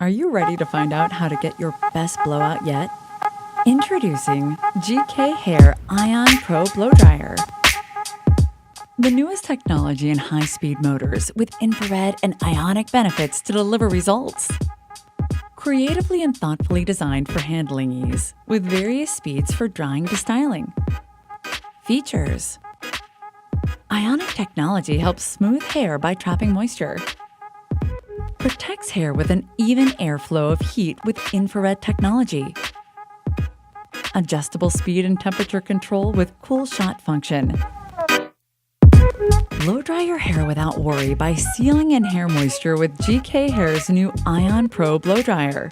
Are you ready to find out how to get your best blowout yet? Introducing GKhair Ion Pro Blow Dryer. The newest technology in high-speed motors with infrared and ionic benefits to deliver results. Creatively and thoughtfully designed for handling ease, with various speeds for drying to styling. Features: Ionic Technology helps smooth hair by trapping moisture. Protects hair with an even airflow of heat with infrared technology. Adjustable speed and temperature control with cool shot function. Blow dry your hair without worry by sealing in hair moisture with GKhair's new Ion Pro Blow Dryer.